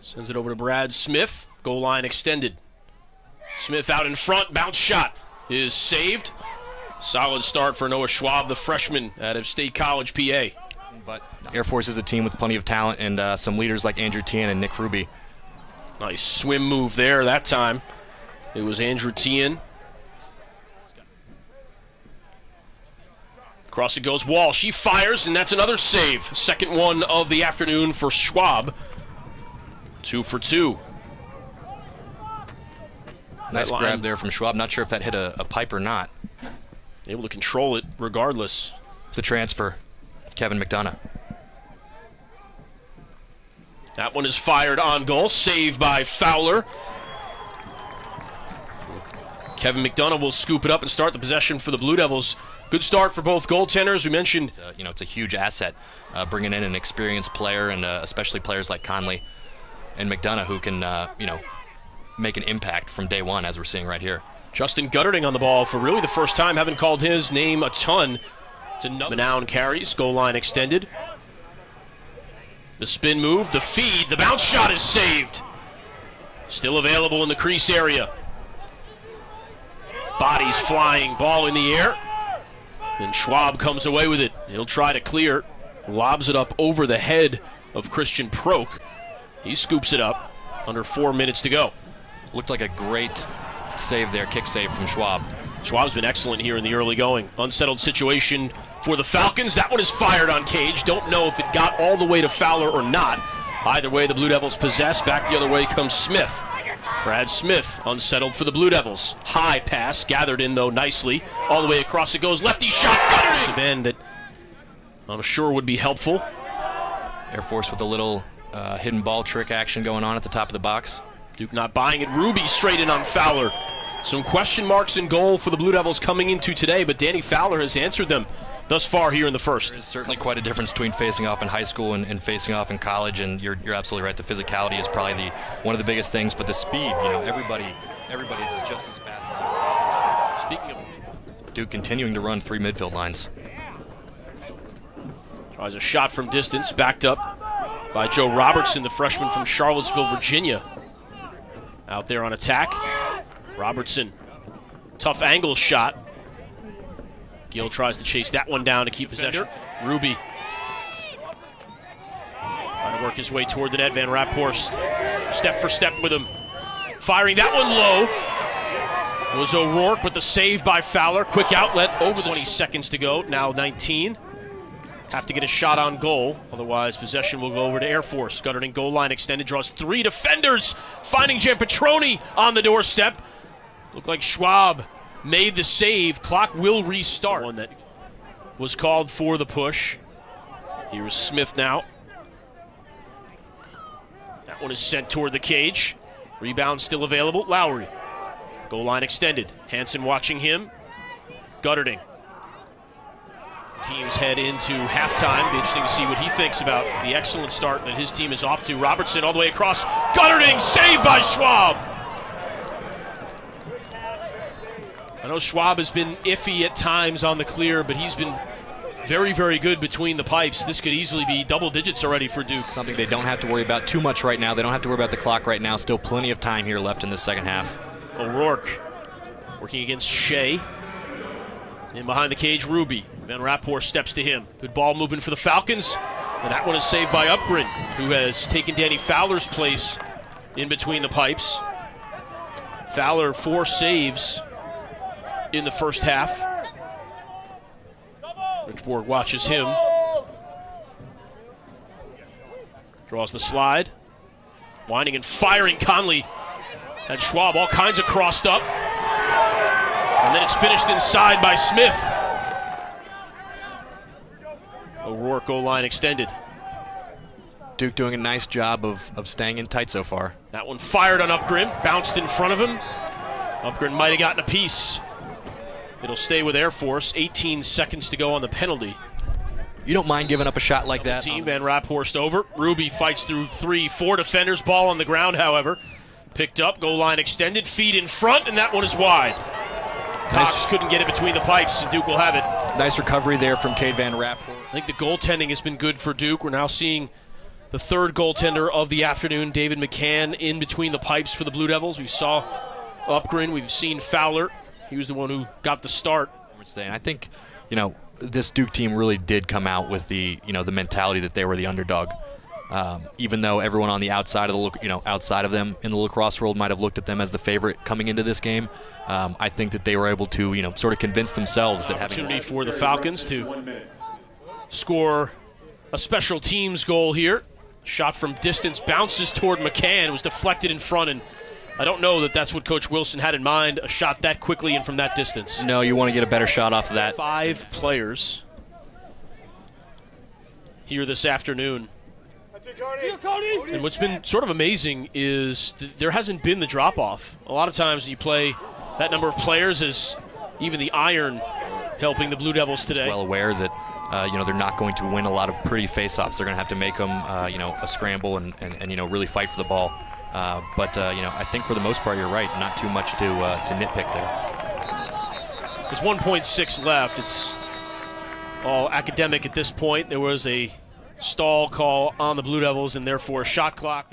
Sends it over to Brad Smith. Goal line extended. Smith out in front. Bounce shot is saved. Solid start for Noah Schwab, the freshman out of State College, PA. But Air Force is a team with plenty of talent and some leaders like Andrew Tien and Nick Ruby. Nice swim move there that time. It was Andrew Tien. Across it goes Wall. She fires, and that's another save. Second one of the afternoon for Schwab. 2 for 2. Nice grab there from Schwab. Not sure if that hit a pipe or not. Able to control it regardless. The transfer, Kevin McDonough. That one is fired on goal. Save by Fowler. Kevin McDonough will scoop it up and start the possession for the Blue Devils. Good start for both goaltenders. We mentioned, it's a huge asset, bringing in an experienced player, and especially players like Conley and McDonough, who can, make an impact from day one, as we're seeing right here. Justin Gutterding on the ball for really the first time. Haven't called his name a ton. It's another Manown carries. Goal line extended. The spin move, the feed, the bounce shot is saved. Still available in the crease area. Bodies flying, ball in the air. And Schwab comes away with it. He'll try to clear. Lobs it up over the head of Christian Proke. He scoops it up. Under 4 minutes to go. Looked like a great save there, kick save from Schwab. Schwab's been excellent here in the early going. Unsettled situation for the Falcons. That one is fired on Cage. Don't know if it got all the way to Fowler or not. Either way, the Blue Devils possess. Back the other way comes Smith. Brad Smith unsettled for the Blue Devils. High pass, gathered in though nicely. All the way across it goes. Lefty shot, got it in. That I'm sure would be helpful. Air Force with a little hidden ball trick action going on at the top of the box. Duke not buying it. Ruby straight in on Fowler. Some question marks in goal for the Blue Devils coming into today, but Danny Fowler has answered them thus far here in the first. There's certainly quite a difference between facing off in high school and facing off in college, and you're absolutely right. The physicality is probably one of the biggest things, but the speed, everybody's is just as fast as you. Speaking of Duke continuing to run 3 midfield lines. Tries a shot from distance, backed up by Joe Robertson, the freshman from Charlottesville, Virginia. Out there on attack. Robertson, tough angle shot. Gill tries to chase that one down to keep possession. Ruby trying to work his way toward the net. Van Raphorst step for step with him. Firing that one low. It was O'Rourke, but the save by Fowler. Quick outlet over the 20 seconds to go. Now 19. Have to get a shot on goal, otherwise possession will go over to Air Force. Gutterding goal line extended, draws 3 defenders, finding Giampetroni on the doorstep. Looked like Schwab made the save. Clock will restart. One that was called for the push. Here's Smith now. That one is sent toward the cage. Rebound still available. Lowry. Goal line extended. Hansen watching him. Gutterding. Teams head into halftime. Be interesting to see what he thinks about the excellent start that his team is off to. Robertson all the way across. Gutterding, saved by Schwab. I know Schwab has been iffy at times on the clear, but he's been very, very good between the pipes. This could easily be double digits already for Duke. Something they don't have to worry about too much right now. They don't have to worry about the clock right now. Still plenty of time here left in the second half. O'Rourke working against Shea. In behind the cage, Ruby. Van Raphorst steps to him. Good ball movement for the Falcons. And that one is saved by Uppgren, who has taken Danny Fowler's place in between the pipes. Fowler 4 saves in the first half. Richborg watches him. Draws the slide. Winding and firing Conley. And Schwab all kinds of crossed up. And then it's finished inside by Smith. O'Rourke goal line extended. Duke doing a nice job of staying in tight so far. That one fired on Uppgren, bounced in front of him. Uppgren might have gotten a piece. It'll stay with Air Force. 18 seconds to go on the penalty. You don't mind giving up a shot like that. Team Van Raphorst over. Ruby fights through 3-4 defenders. Ball on the ground, however. Picked up, goal line extended, feed in front, and that one is wide. Cox couldn't get it between the pipes, and Duke will have it. Nice recovery there from Cade Van Raphorst. I think the goaltending has been good for Duke. We're now seeing the the third goaltender of the afternoon, David McCann, in between the pipes for the Blue Devils. We saw Uppgren. We've seen Fowler. He was the one who got the start. And I think, this Duke team really did come out with the mentality that they were the underdog. Even though everyone on the outside of outside of them in the lacrosse world might have looked at them as the favorite coming into this game, I think that they were able to, sort of convince themselves that having opportunity for the Falcons to score a special teams goal here. Shot from distance, bounces toward McCann, was deflected in front, and I don't know that that's what Coach Wilson had in mind, a shot that quickly and from that distance. No, you want to get a better shot off of that. 5 players here this afternoon. And what's been sort of amazing is there hasn't been the drop-off. A lot of times you play that number of players as even the iron helping the Blue Devils today. Well aware that they're not going to win a lot of pretty face-offs. They're going to have to make them a scramble and really fight for the ball. But I think for the most part you're right. Not too much to nitpick there. There's 1.6 left. It's all academic at this point. There was a stall call on the Blue Devils and therefore a shot clock.